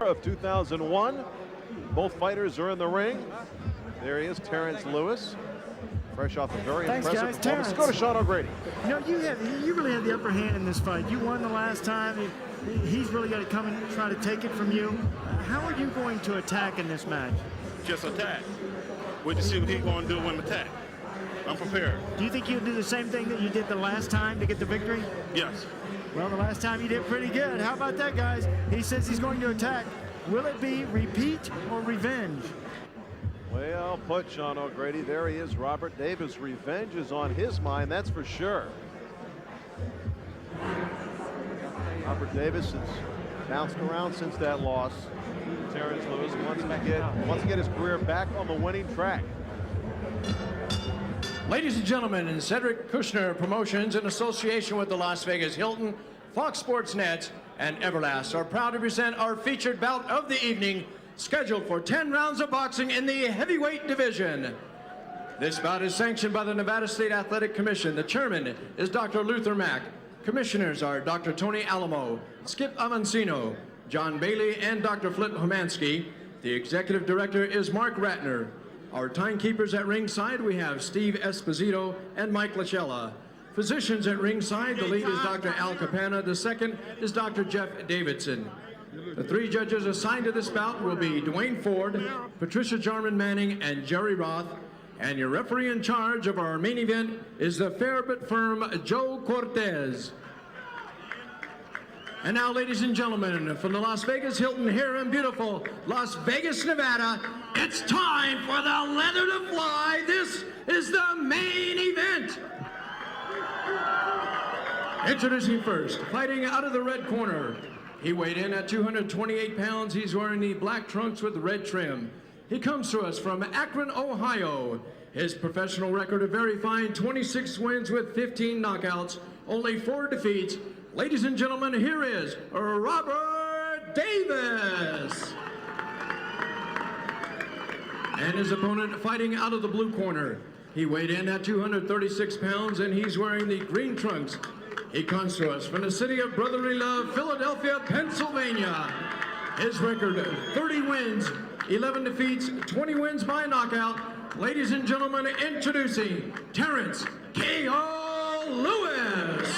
of 2001. Both fighters are in the ring. There he is, Terrence Lewis, fresh off a very impressive performance. Let's go to Sean O'Grady. You know, you really had the upper hand in this fight. You won the last time. He's really got to come and try to take it from you. How are you going to attack in this match? Just attack. We'll just see what he's going to do when attack. I'm prepared. Do you think you'll do the same thing that you did the last time to get the victory? Yes. Well, the last time you did pretty good. How about that, guys? He says he's going to attack. Will it be repeat or revenge? Well put, Sean O'Grady. There he is, Robert Davis. Revenge is on his mind, that's for sure. Robert Davis has bounced around since that loss. Terrence Lewis wants to get his career back on the winning track. Ladies and gentlemen, Cedric Kushner Promotions, in association with the Las Vegas Hilton, Fox Sports Net, and Everlast, are proud to present our featured bout of the evening, scheduled for 10 rounds of boxing in the heavyweight division. This bout is sanctioned by the Nevada State Athletic Commission. The chairman is Dr. Luther Mack. Commissioners are Dr. Tony Alamo, Skip Avancino, John Bailey, and Dr. Flip Homansky. The executive director is Mark Ratner. Our timekeepers at ringside, we have Steve Esposito and Mike Lachella. Physicians at ringside, the lead is Dr. Al Capana, the second is Dr. Jeff Davidson. The three judges assigned to this bout will be Dwayne Ford, Patricia Jarman Manning, and Jerry Roth. And your referee in charge of our main event is the fair but firm Joe Cortez. And now, ladies and gentlemen, from the Las Vegas Hilton here in beautiful Las Vegas, Nevada, it's time for the leather to fly. This is the main event. Introducing first, fighting out of the red corner. He weighed in at 228 pounds. He's wearing the black trunks with red trim. He comes to us from Akron, Ohio. His professional record a very fine 26 wins with 15 knockouts, only 4 defeats. Ladies and gentlemen, here is Robert Davis. And his opponent fighting out of the blue corner. He weighed in at 236 pounds and he's wearing the green trunks. He comes to us from the city of brotherly love, Philadelphia, Pennsylvania. His record, 30 wins, 11 defeats, 20 wins by knockout. Ladies and gentlemen, introducing Terrence K.O. Lewis.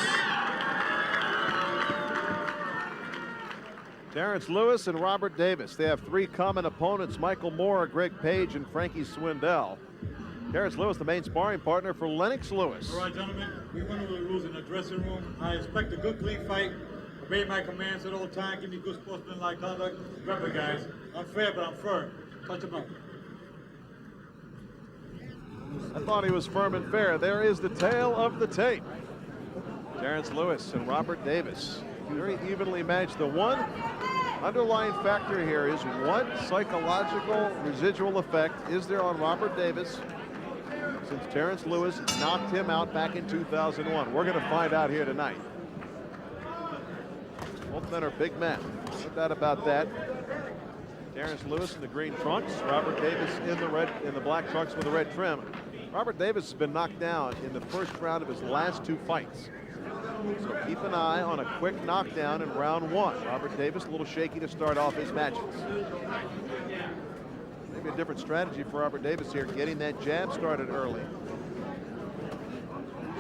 Terrence Lewis and Robert Davis. They have 3 common opponents, Michael Moore, Greg Page, and Frankie Swindell. Terrence Lewis, the main sparring partner for Lennox Lewis. All right, gentlemen, we went over the rules in the dressing room. I expect a good, clean fight. Obey my commands at all times. Give me good sportsmanlike conduct. Remember, guys, I'm fair, but I'm firm. Touch him up. I thought he was firm and fair. There is the tale of the tape. Terrence Lewis and Robert Davis, very evenly matched. The one underlying factor here is what psychological residual effect is there on Robert Davis since Terrence Lewis knocked him out back in 2001. We're going to find out here tonight. Both men are big men, no doubt about that. Terrence Lewis in the green trunks, Robert Davis in the black trunks with the red trim. Robert Davis has been knocked down in the first round of his last 2 fights. So keep an eye on a quick knockdown in round 1. Robert Davis a little shaky to start off his matches. Maybe a different strategy for Robert Davis here, getting that jab started early,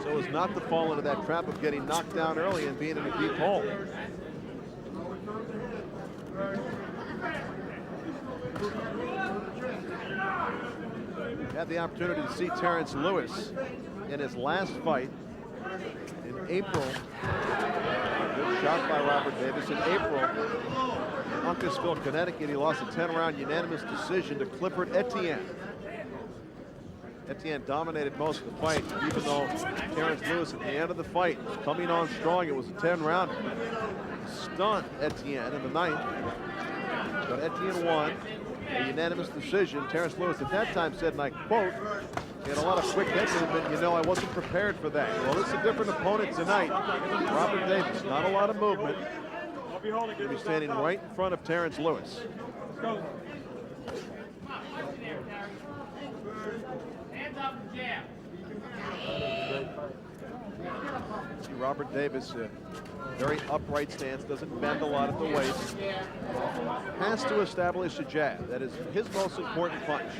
so as not to fall into that trap of getting knocked down early and being in a deep hole. Had the opportunity to see Terrence Lewis in his last fight in April. Good shot by Robert Davis in April. In Uncasville, Connecticut, he lost a 10-round unanimous decision to Clifford Etienne. Etienne dominated most of the fight, even though Terrence Lewis at the end of the fight was coming on strong. It was a 10-rounder. Stunned Etienne in the 9th. But Etienne won a unanimous decision. Terrence Lewis at that time said, and I quote, he had a lot of quick head movement. You know, I wasn't prepared for that. Well, it's a different opponent tonight. Robert Davis, not a lot of movement. He'll be standing right in front of Terrence Lewis. Let's go. Hands up and jab. See Robert Davis, very upright stance, doesn't bend a lot at the waist. has to establish a jab. That is his most important punch.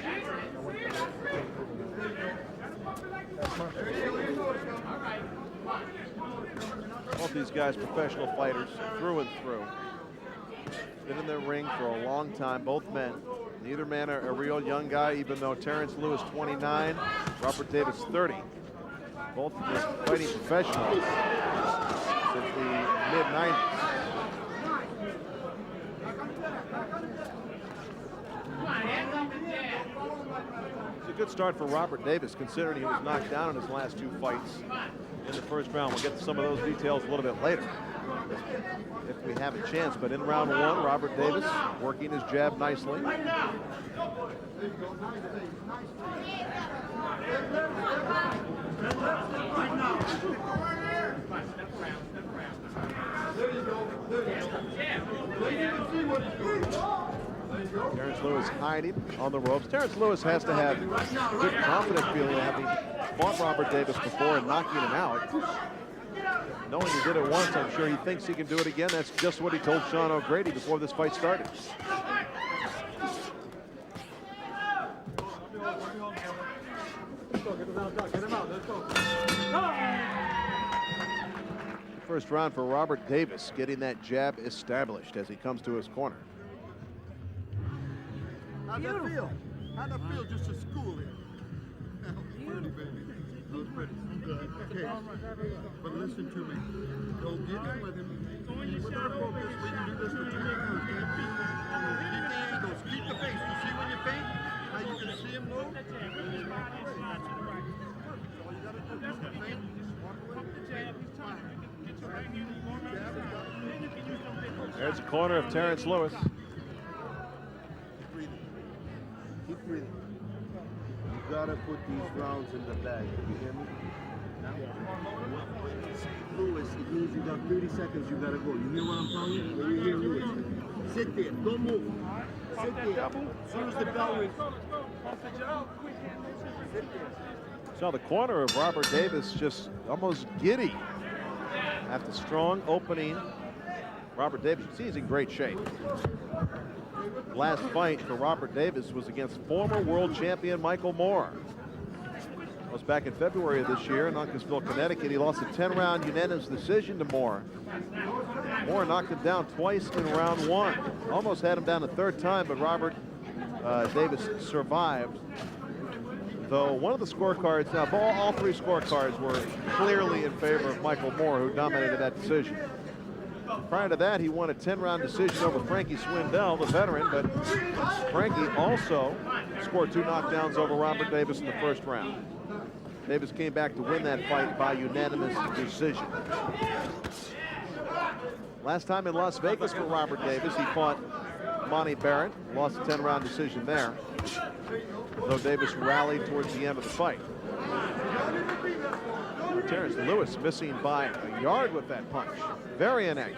Both these guys professional fighters through and through. Been in the ring for a long time, both men. Neither man a real young guy, even though Terrence Lewis 29, Robert Davis 30. Both fighting professionals since the mid-90s. It's a good start for Robert Davis, considering he was knocked down in his last 2 fights in the first round. We'll get to some of those details a little bit later, if we have a chance. But in round 1, Robert Davis working his jab nicely. Terrence Lewis hiding on the ropes. Terrence Lewis has to have good confidence feeling, having fought Robert Davis before and knocking him out. Knowing he did it once, I'm sure he thinks he can do it again. That's just what he told Sean O'Grady before this fight started. First round for Robert Davis, getting that jab established as he comes to his corner. How'd that feel? How'd that feel just to school here? That was pretty, baby. That was pretty. Okay, but listen to me. Don't get in with him. With our focus, we can do this for 2 rounds. Keep the angles, keep the face. You see when you feint? How you can see him move? That's all you gotta do. Feint, walk away. There's the corner of Terrence Lewis. Keep breathing. You gotta put these rounds in the bag. You hear me? Now? Lewis, it means you got 30 seconds. You gotta go. You hear what I'm telling you? When you hear Lewis, sit there. Don't move. Sit there. As soon as the bell rings. Sit there. So the corner of Robert Davis just almost giddy after strong opening. Robert Davis, you see, he's in great shape. Last fight for Robert Davis was against former world champion Michael Moore. It was back in February of this year in Uncasville, Connecticut. He lost a 10-round unanimous decision to Moore. Moore knocked him down twice in round 1. Almost had him down a 3rd time, but Robert Davis survived. Though one of the scorecards, now all 3 scorecards were clearly in favor of Michael Moore, who dominated that decision. Prior to that, he won a 10-round decision over Frankie Swindell, the veteran, but Frankie also scored 2 knockdowns over Robert Davis in the first round. Davis came back to win that fight by unanimous decision. Last time in Las Vegas for Robert Davis, he fought Monty Barrett, lost a 10-round decision there, though Davis rallied towards the end of the fight. Terrence Lewis missing by a yard with that punch. Very inaccurate.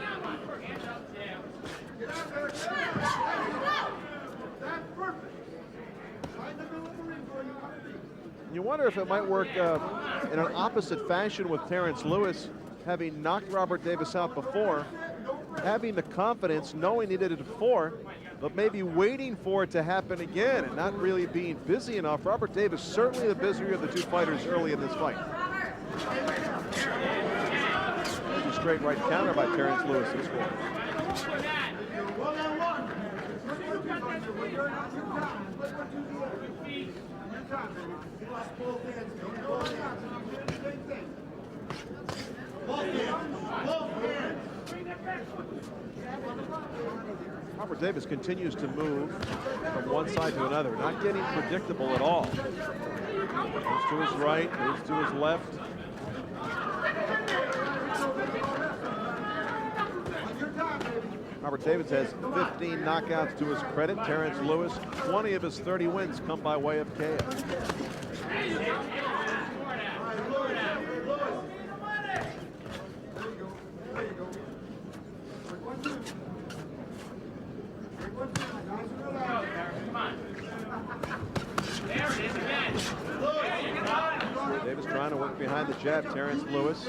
You wonder if it might work in an opposite fashion with Terrence Lewis, having knocked Robert Davis out before, having the confidence, knowing he did it before, but maybe waiting for it to happen again and not really being busy enough. Robert Davis certainly the busier of the 2 fighters early in this fight. There's a straight right counter by Terrence Lewis who scores. Robert Davis continues to move from one side to another, not getting predictable at all. Moves to his right, moves to his left. Robert Davis has 15 knockouts to his credit. Terrence Lewis, 20 of his 30 wins come by way of KO. Davis trying to work behind the jab. Terrence Lewis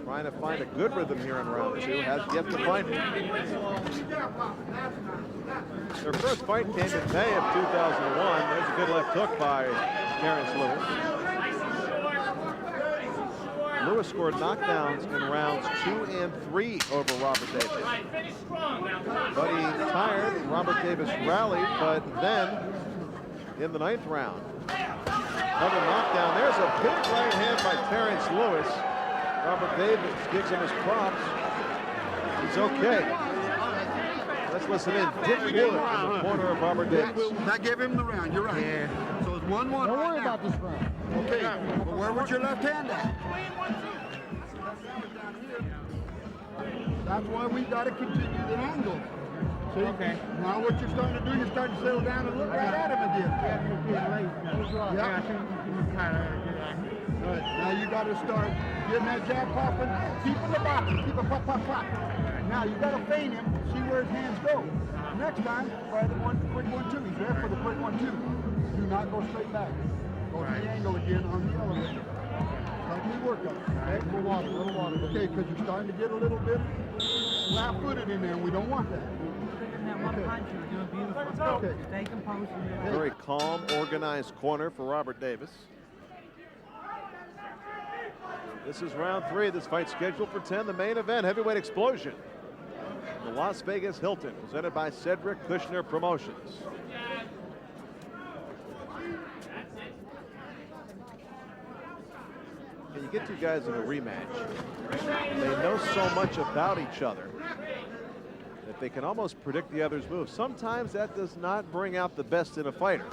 trying to find a good rhythm here in round 2. Has yet to find it. Their first fight came in May of 2001. There's a good left hook by Terrence Lewis. Lewis scored knockdowns in rounds 2 and 3 over Robert Davis. But he tired. Robert Davis rallied, but then in the 9th round, another knockdown. There's a big right hand by Terrence Lewis. Robert Davis gives him his props. He's okay. Let's listen in. Dick Wood in the corner of Robert Davis. That gave him the round. You're right. Yeah. So it's 1-1. Don't worry about this round. Okay. But where was your left hand at? That's why we got to continue the angle. See? Okay. Now what you're starting to do, you're starting to settle down and look right at him again. Yeah. Right. Now you got to start getting that jab popping. Keep in the box. Keep it pop, pop, pop. Now you got to feint him, see where his hands go. Next time, try the quick 1-2. He's there for the quick 1-2. Do not go straight back. Go to the angle again on the elevator. Like we work on it. Okay, little water, little water. Okay, because you're starting to get a little bit flat-footed in there, and we don't want that. Okay. Stay composed. Very calm, organized corner for Robert Davis. This is round 3. This fight scheduled for 10. The main event, heavyweight explosion. The Las Vegas Hilton, presented by Cedric Kushner Promotions. And you get two guys in a rematch. They know so much about each other that they can almost predict the other's moves. Sometimes that does not bring out the best in a fighter.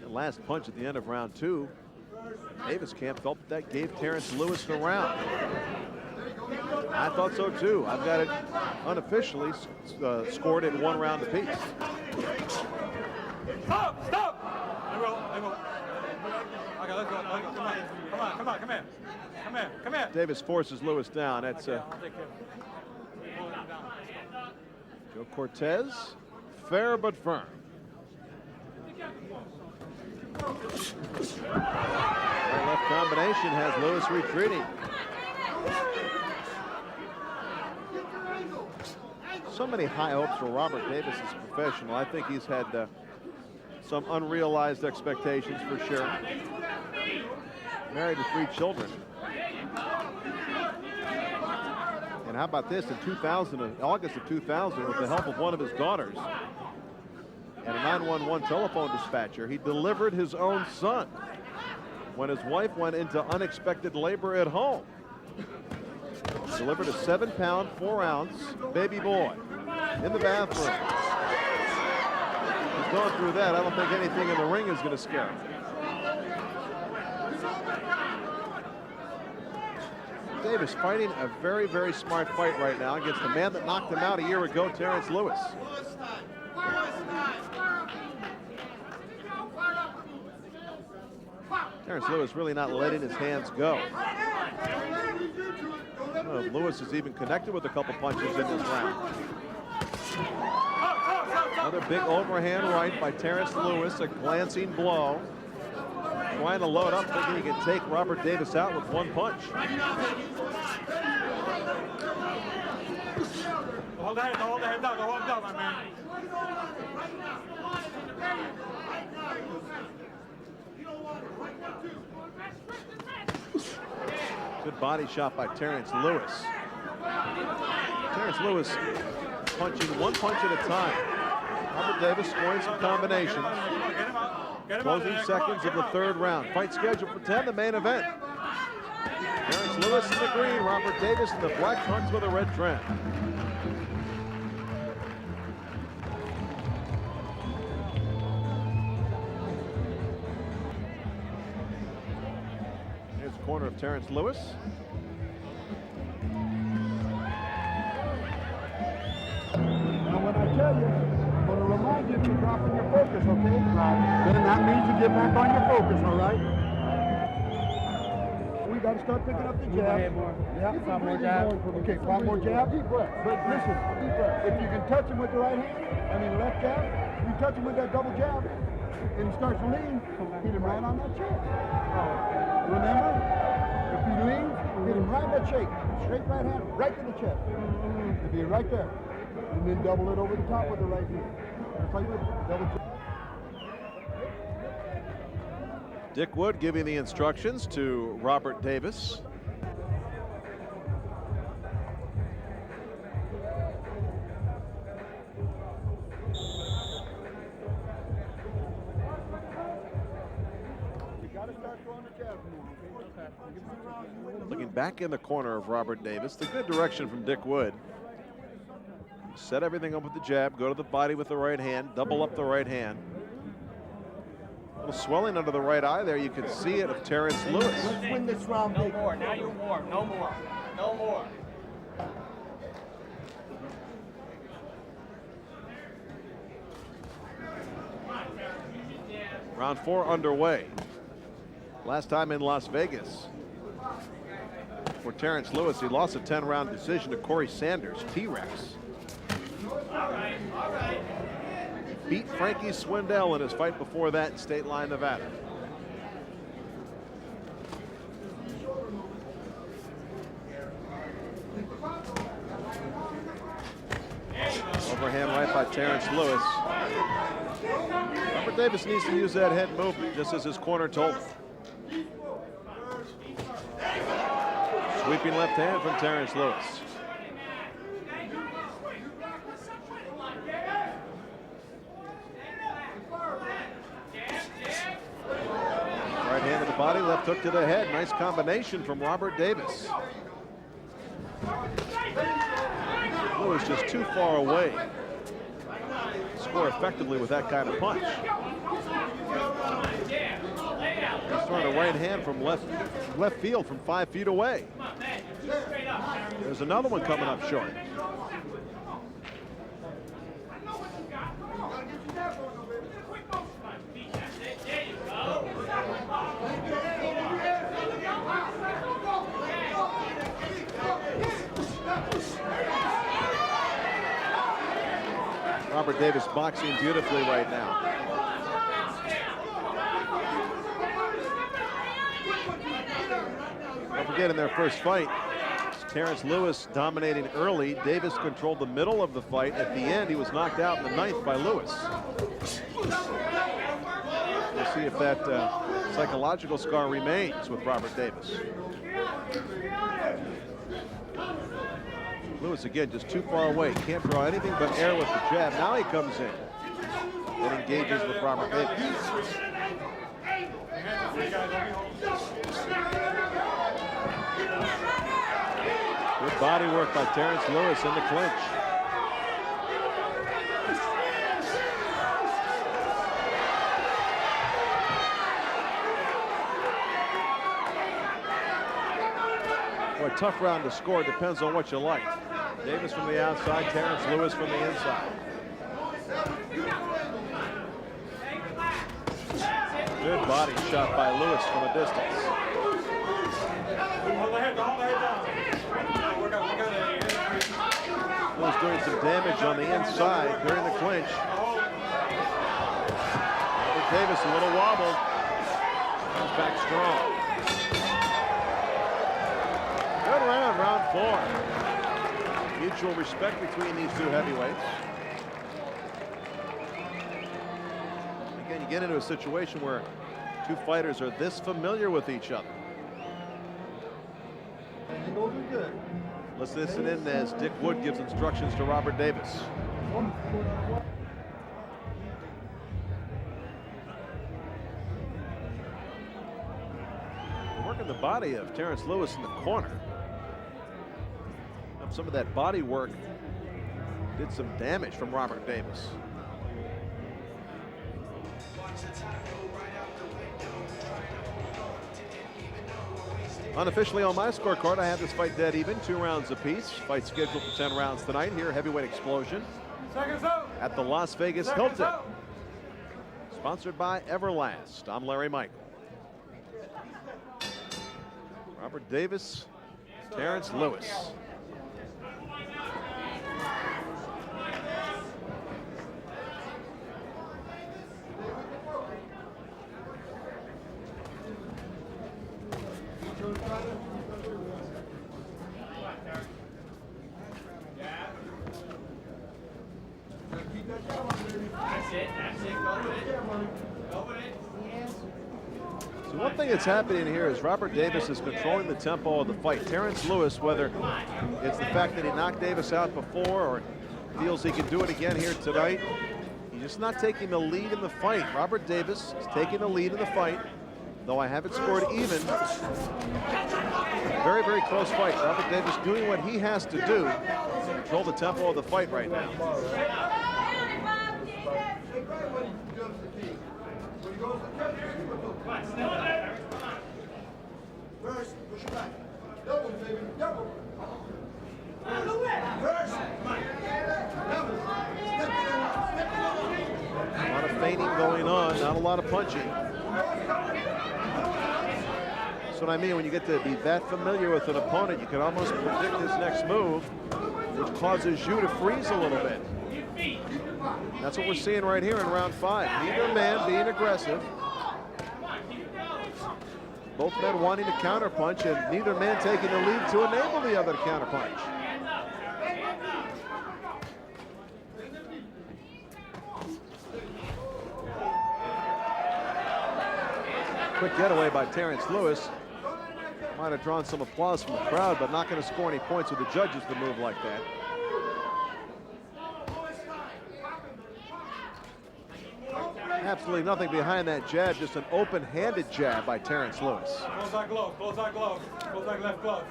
And last punch at the end of round 2. Davis camp felt that gave Terrence Lewis the round. I thought so too. I've got it unofficially scored at 1 round apiece. Stop! Stop! I will. Okay, let's go. Come on. Come here. Davis forces Lewis down. That's I'll take care of it. Joe Cortez, fair but firm. Right left combination has Lewis retreating. So many high hopes for Robert Davis as a professional. I think he's had some unrealized expectations for sure. Married to 3 children. And how about this? In August of 2000, with the help of one of his daughters and a 911 telephone dispatcher, he delivered his own son when his wife went into unexpected labor at home. Delivered a 7-pound, 4-ounce baby boy in the bathroom. He's going through that. I don't think anything in the ring is going to scare him. Davis fighting a very, very smart fight right now against the man that knocked him out a year ago, Terrence Lewis. Terrence Lewis really not letting his hands go. I don't know if Lewis is even connected with a couple punches in this round. Another big overhand right by Terrence Lewis, a glancing blow. Trying to load up, thinking he can take Robert Davis out with 1 punch. Hold the head down, my man. Good body shot by Terrence Lewis. Terrence Lewis punching 1 punch at a time. Robert Davis scoring some combinations. Closing seconds of the 3rd round. Fight scheduled for 10, the main event. Terrence Lewis in the green, Robert Davis in the black trunks with a red trim. Here's the corner of Terrence Lewis. Now when I tell you, I'm going to remind you to drop in your focus, okay? Right. Then that means you get back on your focus, all right? We got to start picking up the jab. Yeah, 5 more jab. Okay, 5 more jab. Deep breath. But listen, if you can touch him with the right hand, left jab, you touch him with that double jab, and he starts to lean, hit him right on that chair. that shake. Straight right hand, right to the chest. It'll be right there. And then double it over the top with the right hand. Just like that. Double check. Dick Wood giving the instructions to Robert Davis. Looking back in the corner of Robert Davis. The good direction from Dick Wood. Set everything up with the jab, go to the body with the right hand, double up the right hand. A little swelling under the right eye there. You can see it of Terrence Lewis. Let's win this round. No more. Now you're warm. No more. No more. Round 4 underway. Last time in Las Vegas for Terrence Lewis, he lost a 10-round decision to Corey Sanders, T-Rex. Beat Frankie Swindell in his fight before that in State Line, Nevada. Overhand right by Terrence Lewis. Robert Davis needs to use that head movement, just as his corner told him. Sweeping left hand from Terrence Lewis. Right hand to the body, left hook to the head. Nice combination from Robert Davis. Lewis just too far away. Score effectively with that kind of punch. He's throwing a right hand from left field from 5 feet away. There's another one coming up short. Robert Davis boxing beautifully right now. Don't forget, in their first fight, Terrence Lewis dominating early. Davis controlled the middle of the fight. At the end, he was knocked out in the 9th by Lewis. We'll see if that psychological scar remains with Robert Davis. Lewis again just too far away. Can't draw anything but air with the jab. Now he comes in and engages with Robert Davis. Good body work by Terrence Lewis in the clinch. Boy, tough round to score. Depends on what you like. Davis from the outside, Terrence Lewis from the inside. Good body shot by Lewis from a distance. Lewis doing some damage on the inside during the clinch. Robert Davis a little wobbled. Comes back strong. Good round, round 4. Mutual respect between these two heavyweights. Again, you get into a situation where two fighters are this familiar with each other. Those are good. Let's listen in as Dick Wood gives instructions to Robert Davis. Working the body of Terrence Lewis in the corner. Some of that body work did some damage from Robert Davis. Unofficially on my scorecard, I have this fight dead even, 2 rounds apiece. Fight scheduled for 10 rounds tonight here, heavyweight explosion at the Las Vegas Hilton. Sponsored by Everlast. I'm Larry Michael. Robert Davis, Terrence Lewis. So one thing that's happening here is Robert Davis is controlling the tempo of the fight. Terrence Lewis, whether it's the fact that he knocked Davis out before or feels he can do it again here tonight, he's just not taking the lead in the fight. Robert Davis is taking the lead in the fight, though I have it scored even. Very, very close fight. Robert Davis doing what he has to do to control the tempo of the fight right now. A lot of feinting going on, not a lot of punching. That's what I mean when you get to be that familiar with an opponent, you can almost predict his next move, which causes you to freeze a little bit. That's what we're seeing right here in round 5. Neither man being aggressive. Both men wanting to counterpunch, and neither man taking the lead to enable the other to counterpunch. Quick getaway by Terrence Lewis. Might have drawn some applause from the crowd, but not going to score any points with the judges to move like that. Absolutely nothing behind that jab, just an open-handed jab by Terrence Lewis. Close that glove, close that glove, close that left glove.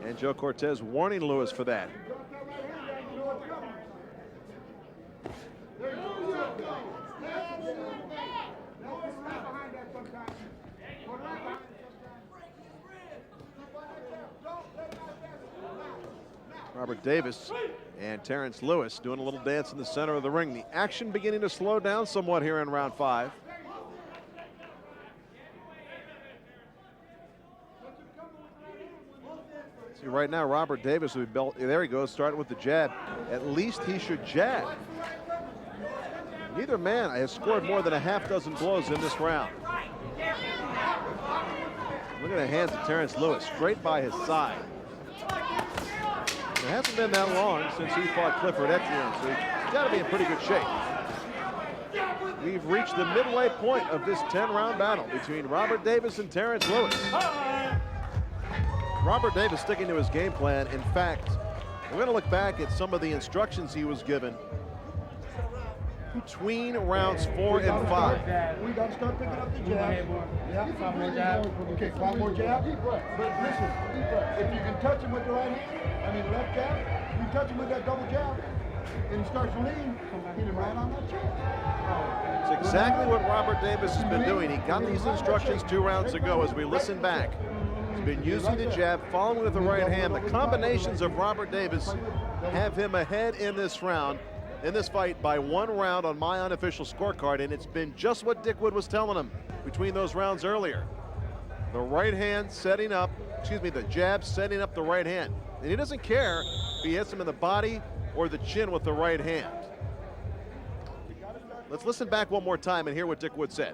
And Joe Cortez warning Lewis for that. Robert Davis and Terrence Lewis doing a little dance in the center of the ring. The action beginning to slow down somewhat here in round 5. See right now, Robert Davis, there he goes, starting with the jab. At least he should jab. Neither man has scored more than a half dozen blows in this round. Look at the hands of Terrence Lewis, straight by his side. It hasn't been that long since he fought Clifford Etienne, so he's got to be in pretty good shape. We've reached the midway point of this 10-round battle between Robert Davis and Terrence Lewis. Robert Davis sticking to his game plan. In fact, we're going to look back at some of the instructions he was given between rounds 4 and 5. We got to start picking up the jab. Yeah, 5 more jab. Okay, 5 more jab. But listen, if you can touch him with the right hand, I mean the left jab, you touch him with that double jab, and he starts to lean, hit him right on that jab. It's exactly what Robert Davis has been doing. He got these instructions 2 rounds ago. As we listen back, he's been using the jab, following with the right hand. The combinations of Robert Davis have him ahead in this round, in this fight, by 1 round on my unofficial scorecard, and it's been just what Dick Wood was telling him between those rounds earlier. The right hand setting up, the jab setting up the right hand. And he doesn't care if he hits him in the body or the chin with the right hand. Let's listen back one more time and hear what Dick Wood said.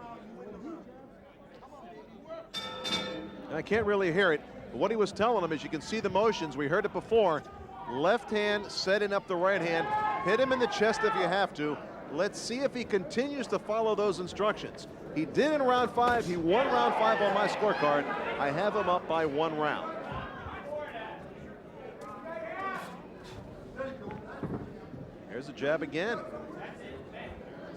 And I can't really hear it, but what he was telling him is, you can see the motions, we heard it before. Left hand setting up the right hand. Hit him in the chest if you have to. Let's see if he continues to follow those instructions. He did in round 5. He won round 5 on my scorecard. I have him up by 1 round. Here's a jab again.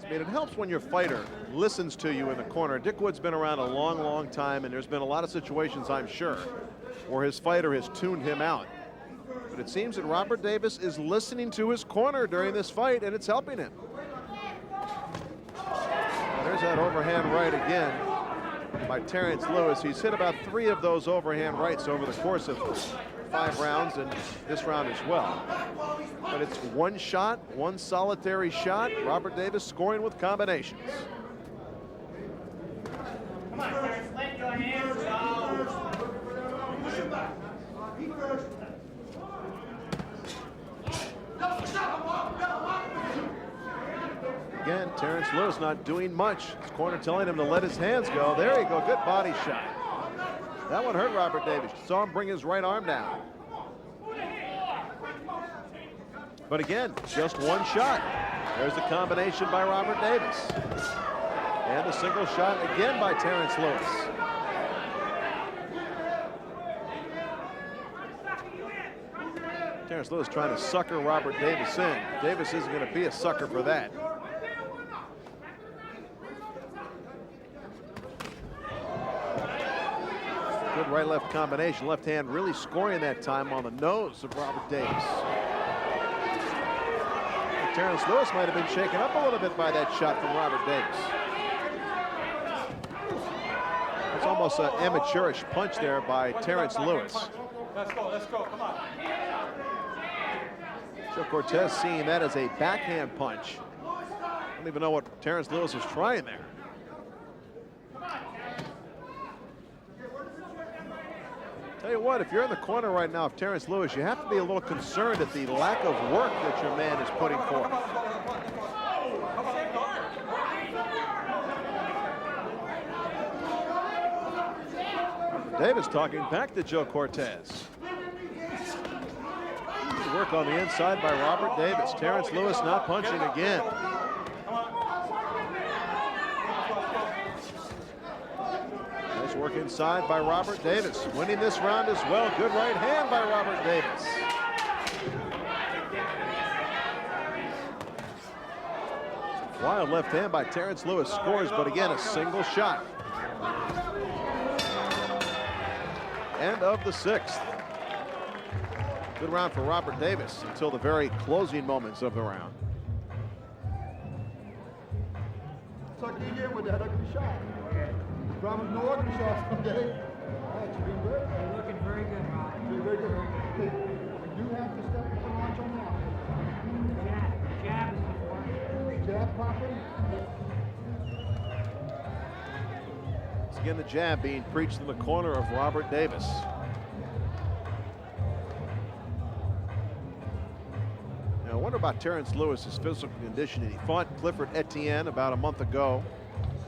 I mean, it helps when your fighter listens to you in the corner. Dick Wood's been around a long, long time, and there's been a lot of situations, I'm sure, where his fighter has tuned him out. But it seems that Robert Davis is listening to his corner during this fight, and it's helping him. Now, there's that overhand right again by Terrence Lewis. He's hit about 3 of those overhand rights over the course of 5 rounds, and this round as well. But it's 1 shot, 1 solitary shot. Robert Davis scoring with combinations. Come on, Terrence, let your hands go. Again, Terrence Lewis not doing much. His corner telling him to let his hands go. There you go, good body shot. That one hurt Robert Davis. You saw him bring his right arm down. But again, just 1 shot. There's the combination by Robert Davis. And a single shot again by Terrence Lewis. Terrence Lewis trying to sucker Robert Davis in. Davis isn't going to be a sucker for that. Good right-left combination. Left hand really scoring that time on the nose of Robert Davis. Terrence Lewis might have been shaken up a little bit by that shot from Robert Davis. That's almost an amateurish punch there by Terrence Lewis. Let's go, come on. Joe Cortez seeing that as a backhand punch. I don't even know what Terrence Lewis was trying there. Tell you what, if you're in the corner right now of Terrence Lewis, you have to be a little concerned at the lack of work that your man is putting forth. Davis talking back to Joe Cortez. Work on the inside by Robert Davis. Terrence Lewis not punching again. Nice work inside by Robert Davis. Winning this round as well. Good right hand by Robert Davis. Wild left hand by Terrence Lewis scores, but again, a single shot. End of the sixth. Good round for Robert Davis until the very closing moments of the round. Tuck you in with that ugly shot. Promise no ugly shots someday. All right, you're doing good. You're looking very good, Rob. Doing very good. Okay, you have to step up and launch on that. Jab is important. Jab popping. Once again, the jab being preached in the corner of Robert Davis. I wonder about Terrence Lewis's physical conditioning. He fought Clifford Etienne about a month ago.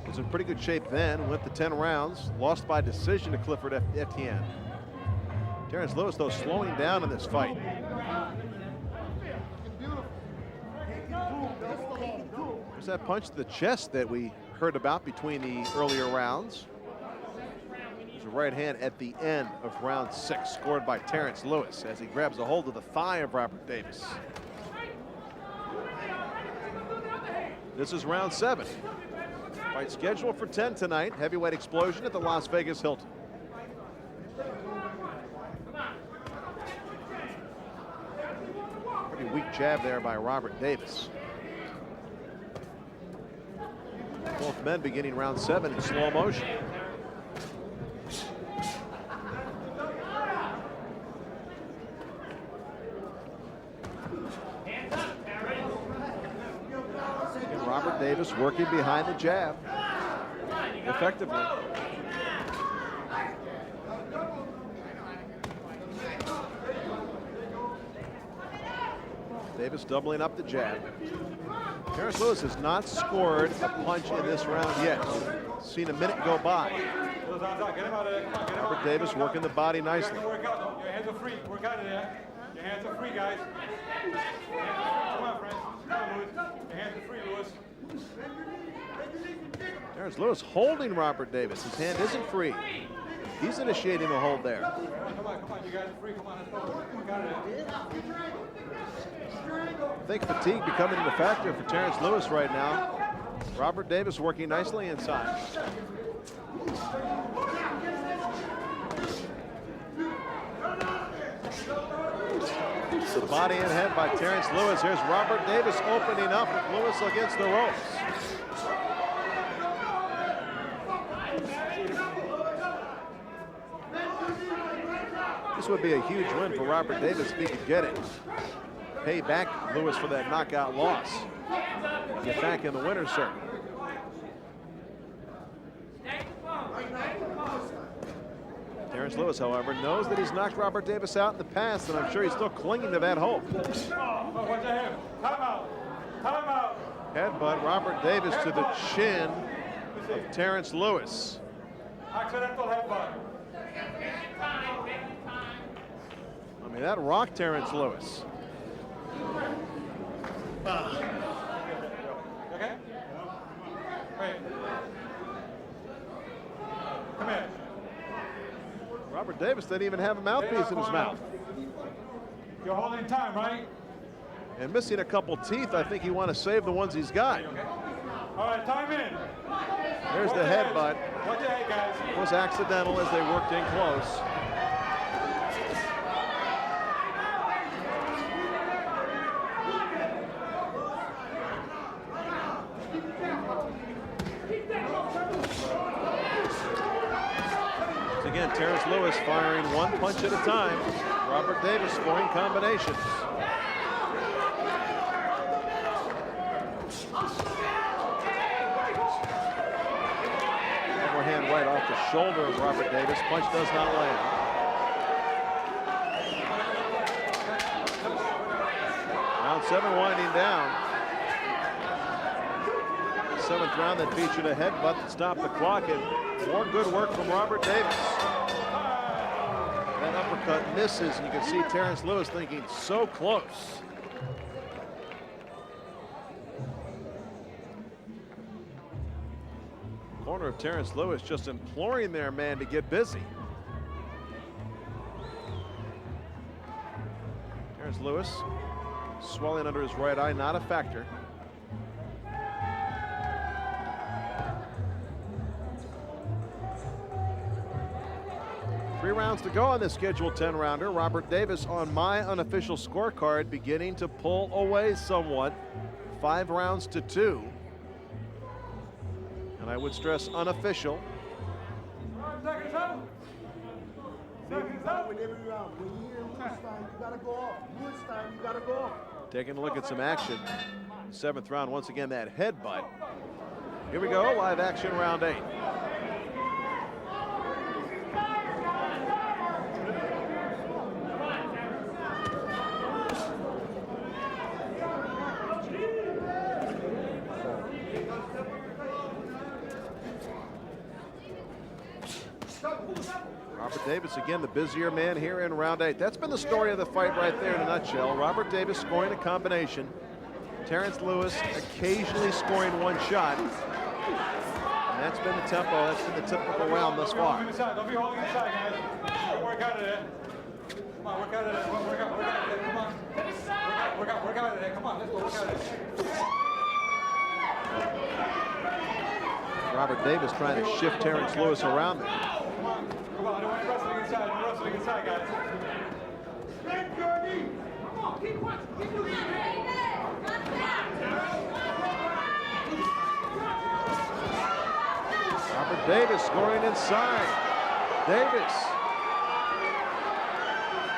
Was in pretty good shape then, went the 10 rounds, lost by decision to Clifford Etienne. Terrence Lewis, though, slowing down in this fight. There's that punch to the chest that we heard about between the earlier rounds. There's a right hand at the end of round 6, scored by Terrence Lewis as he grabs a hold of the thigh of Robert Davis. This is round 7. Fight scheduled for 10 tonight. Heavyweight explosion at the Las Vegas Hilton. Pretty weak jab there by Robert Davis. Both men beginning round 7 in slow motion. Robert Davis working behind the jab effectively. Davis doubling up the jab. Terrence Lewis has not scored a punch in this round yet. Seen a minute go by. Robert Davis working the body nicely. Your hands are free. Work out of there. Your hands are free, guys. Come on, friends. Come on, Lewis. Your hands are free, Lewis. Terrence Lewis holding Robert Davis. His hand isn't free. He's initiating the hold there. Come on, you guys are free. Come on, let's go. Work out of there. I think fatigue becoming a factor for Terrence Lewis right now. Robert Davis working nicely inside. The body and head by Terrence Lewis. Here's Robert Davis opening up with Lewis against the ropes. This would be a huge win for Robert Davis if he could get it. Pay back Lewis for that knockout loss. Get back in the winner's circle. Terrence Lewis, however, knows that he's knocked Robert Davis out in the past, and I'm sure he's still clinging to that hope. Watch your head. Time out. Time out. Headbutt Robert Davis to the chin of Terrence Lewis. Accidental headbutt. I mean, that rocked Terrence Lewis. Okay? Wait. Robert Davis didn't even have a mouthpiece in his mouth. You're holding time, right? And missing a couple teeth, I think he want to save the ones he's got. All right, time in. There's the headbutt. Watch your head, guys. It was accidental as they worked in close. Once again, Terrence Lewis firing one punch at a time. Robert Davis scoring combinations. Overhand right off the shoulder of Robert Davis. Punch does not land. Round 7 winding down. The 7th round that featured a headbutt that stopped the clock, and more good work from Robert Davis. That uppercut misses, and you can see Terrence Lewis thinking so close. Corner of Terrence Lewis just imploring their man to get busy. Terrence Lewis, swelling under his right eye, not a factor. Three rounds to go on this scheduled 10-rounder. Robert Davis on my unofficial scorecard beginning to pull away somewhat. 5 rounds to 2. And I would stress unofficial. Seconds out. Seconds out. With every round. When you hear Lewis time, you gotta go off. Lewis time, you gotta go off. Taking a look at some action. 7th round, once again, that headbutt. Here we go, live action, round 8. Robert Davis, again, the busier man here in round 8. That's been the story of the fight right there in a nutshell. Robert Davis scoring a combination. Terrence Lewis occasionally scoring one shot. And that's been the tempo. That's been the typical round thus far. Don't be holding inside, guys. Work out of there. Come on, work out of there. Work out of there. Come on. Work out of there. Come on, let's go. Work out of there. Robert Davis trying to shift Terrence Lewis around there. Come on, I don't want you wrestling inside. You're wrestling inside, guys. Come on, keep watching. Keep moving. Robert Davis scoring inside. Davis.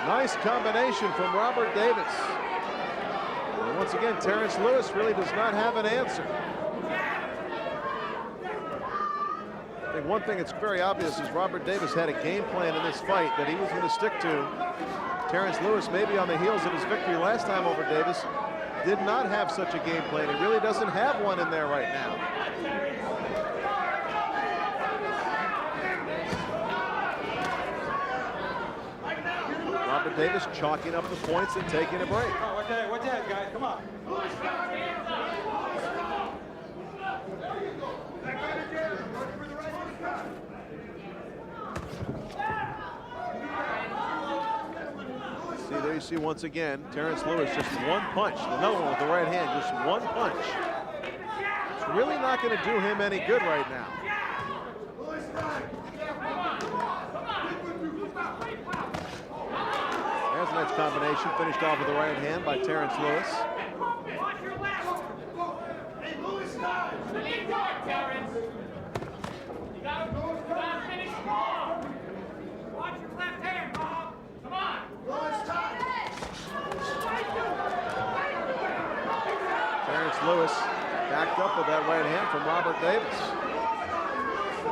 Nice combination from Robert Davis. And once again, Terrence Lewis really does not have an answer. I think one thing that's very obvious is Robert Davis had a game plan in this fight that he was going to stick to. Terrence Lewis, maybe on the heels of his victory last time over Davis, did not have such a game plan. He really doesn't have one in there right now. Robert Davis chalking up the points and taking a break. Come on, watch your head, guys. Come on. See, there you see once again, Terrence Lewis just one punch. Another one with the right hand, just one punch. It's really not going to do him any good right now. There's a nice combination, finished off with the right hand by Terrence Lewis. Watch your left. Hey, Lewis, stop. Terrence. You gotta finish strong. Watch your left hand, Bob. Come on. Terrence Lewis backed up with that right hand from Robert Davis.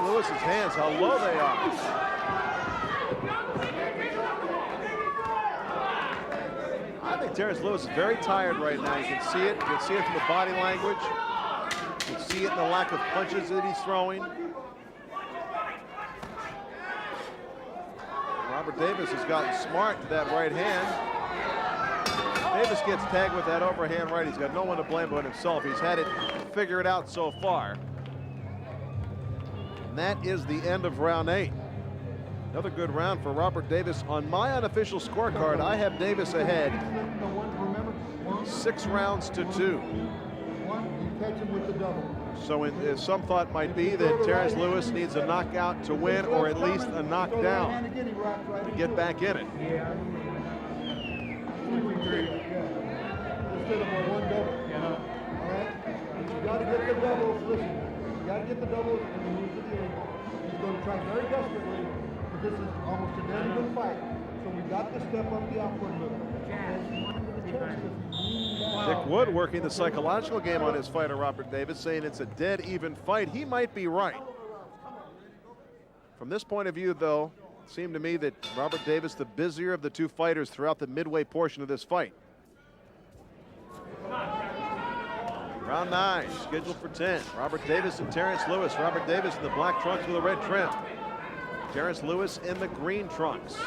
Lewis's hands, how low they are. I think Terrence Lewis is very tired right now. You can see it. You can see it from the body language. You can see it in the lack of punches that he's throwing. Robert Davis has gotten smart to that right hand. Davis gets tagged with that overhand right. He's got no one to blame but himself. He's had it figured out so far. And that is the end of round 8. Another good round for Robert Davis. On my unofficial scorecard, I have Davis ahead 6 rounds to 2. So some thought might be that Terrence Lewis needs a knockout to win, or at least a knockdown to get back in it. Instead of a 1 double. All right? You got to get the doubles. Listen, you got to get the doubles and then move to the angle. He's going to try very desperately, but this is almost a dead-even fight. So we got to step up the outward movement. Dick Wood working the psychological game on his fighter, Robert Davis, saying it's a dead-even fight. He might be right. From this point of view, though, it seemed to me that Robert Davis, the busier of the 2 fighters throughout the midway portion of this fight. Round 9, scheduled for 10. Robert Davis and Terrence Lewis. Robert Davis in the black trunks with a red trim. Terrence Lewis in the green trunks.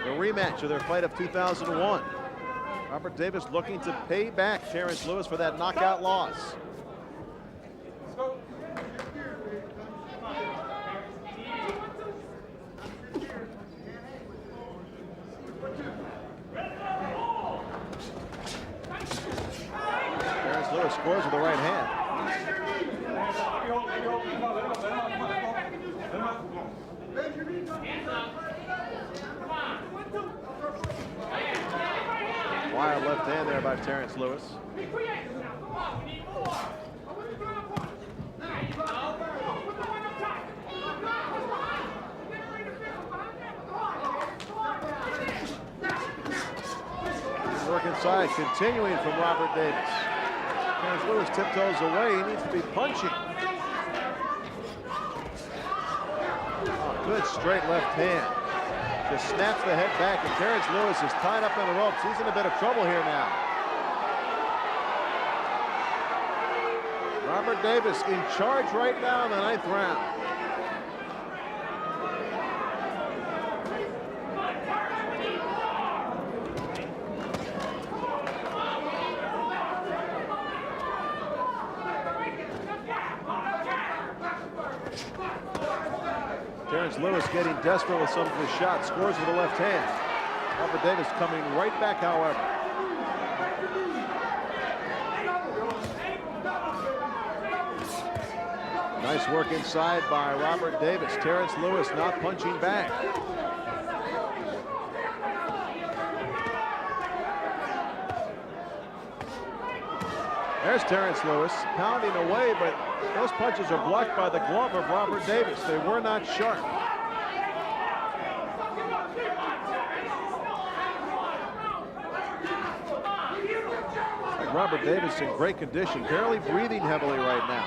The rematch of their fight of 2001. Robert Davis looking to pay back Terrence Lewis for that knockout loss. Terrence Lewis scores with the right hand. Wild left hand there by Terrence Lewis. Work inside, continuing from Robert Davis. Terrence Lewis tiptoes away. He needs to be punching. Oh, good straight left hand. Just snaps the head back, and Terrence Lewis is tied up on the ropes. He's in a bit of trouble here now. Robert Davis in charge right now in the 9th round. Terrence Lewis getting desperate with some of his shots, scores with the left hand. Robert Davis coming right back, however. Nice work inside by Robert Davis. Terrence Lewis not punching back. There's Terrence Lewis pounding away, but those punches are blocked by the glove of Robert Davis. They were not sharp. Like Robert Davis in great condition, barely breathing heavily right now.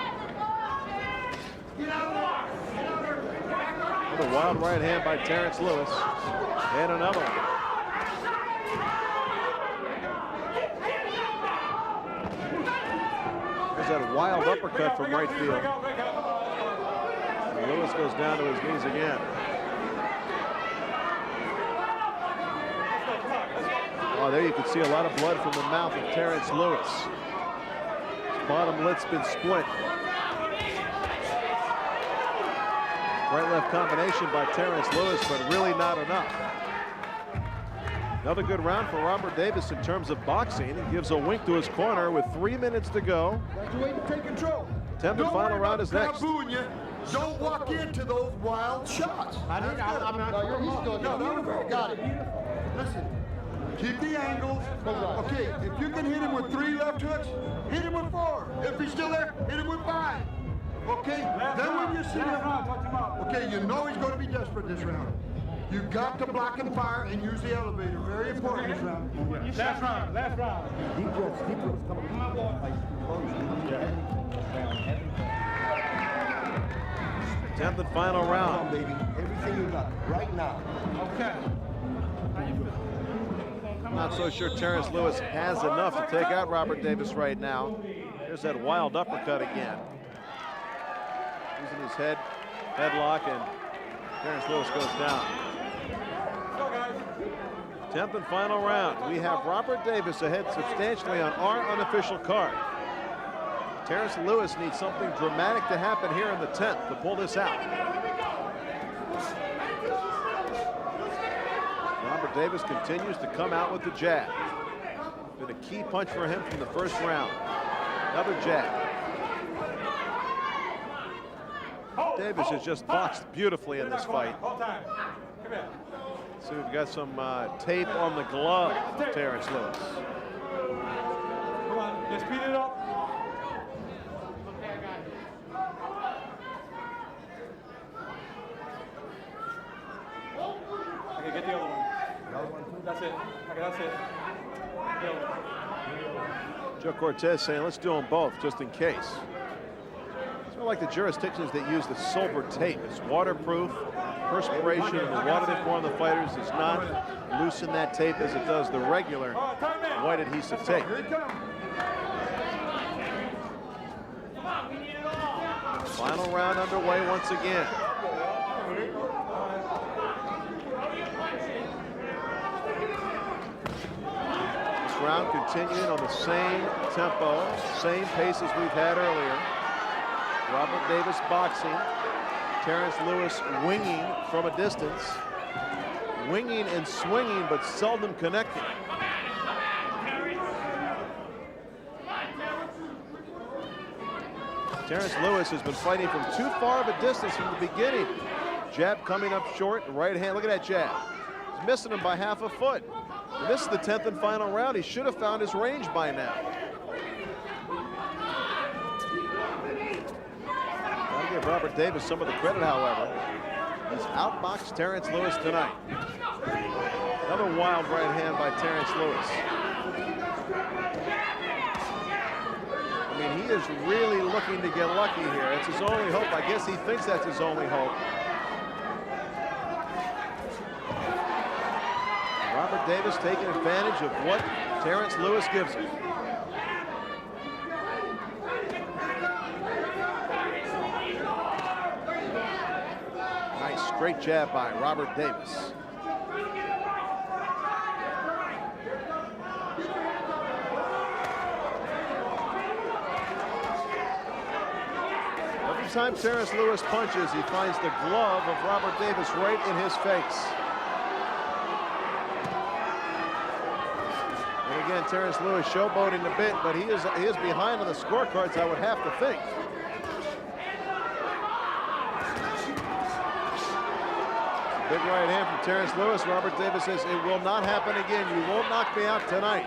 Another wild right hand by Terrence Lewis. And another one. That wild uppercut from right field. And Lewis goes down to his knees again. Oh, there you can see a lot of blood from the mouth of Terrence Lewis. His bottom lip's been split. Right-left combination by Terrence Lewis, but really not enough. Another good round for Robert Davis in terms of boxing. He gives a wink to his corner with 3 minutes to go. Take control. 10th and final round is next. Don't walk into those wild shots. Got it. Listen, keep the angles. Okay, if you can hit him with 3 left hooks, hit him with 4. If he's still there, hit him with 5. Okay, then when you see him, okay, you know he's going to be desperate this round. You got to block and fire and use the elevator. Very important this round. Last round. Deep breaths. Come on, boy. 10th and final round. Come on, baby. Everything you got right now. Okay. I'm not so sure Terrence Lewis has enough to take out Robert Davis right now. There's that wild uppercut again. Using his headlock, and Terrence Lewis goes down. 10th and final round. We have Robert Davis ahead substantially on our unofficial card. Terrence Lewis needs something dramatic to happen here in the 10th to pull this out. Robert Davis continues to come out with the jab. Been a key punch for him from the first round. Another jab. Davis has just boxed beautifully in this fight. See, we've got some tape on the glove of Terrence Lewis. Come on, let's speed it up. Okay, get the other one. That's it. Okay, that's it. The other one. Joe Cortez saying, let's do them both, just in case. It's more like the jurisdictions that use the silver tape. It's waterproof. Perspiration and the water they pour on the fighters does not loosen that tape as it does the regular white adhesive tape. Final round underway once again. This round continuing on the same tempo, same pace as we've had earlier. Robert Davis boxing. Terrence Lewis winging from a distance. Winging and swinging, but seldom connecting. Terrence Lewis has been fighting from too far of a distance from the beginning. Jab coming up short, right hand, look at that jab. He's missing him by half a foot. And this is the 10th and final round. He should have found his range by now. Gotta give Robert Davis some of the credit, however. He's outboxed Terrence Lewis tonight. Another wild right hand by Terrence Lewis. I mean, he is really looking to get lucky here. It's his only hope. I guess he thinks that's his only hope. Robert Davis taking advantage of what Terrence Lewis gives him. Nice straight jab by Robert Davis. Every time Terrence Lewis punches, he finds the glove of Robert Davis right in his face. And again, Terrence Lewis showboating a bit, but he is behind on the scorecards, I would have to think. Big right hand from Terrence Lewis. Robert Davis says, it will not happen again. You won't knock me out tonight.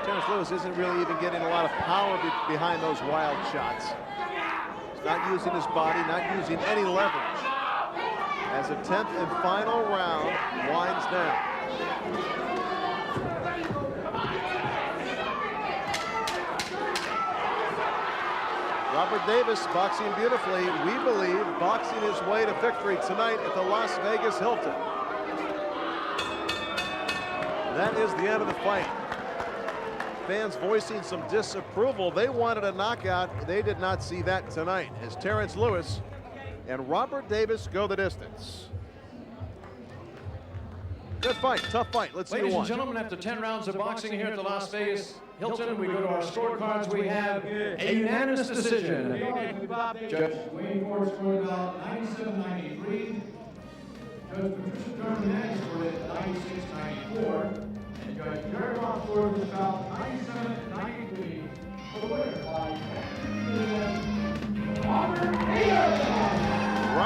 Terrence Lewis isn't really even getting a lot of power behind those wild shots. He's not using his body, not using any leverage. As the 10th and final round winds down. Robert Davis boxing beautifully. We believe boxing his way to victory tonight at the Las Vegas Hilton. That is the end of the fight. Fans voicing some disapproval. They wanted a knockout. They did not see that tonight as Terrence Lewis and Robert Davis go the distance. Good fight, tough fight. Let's see who Ladies won. and gentlemen, after 10 rounds of boxing here at the Las Vegas Hilton, we go to our scorecards. We have a unanimous decision. Judge Wayne Ford scored about 97-93. Judge Patricia Carmen scored at 96-94. And Judge Jared Ross scored about 97-93. For the winner by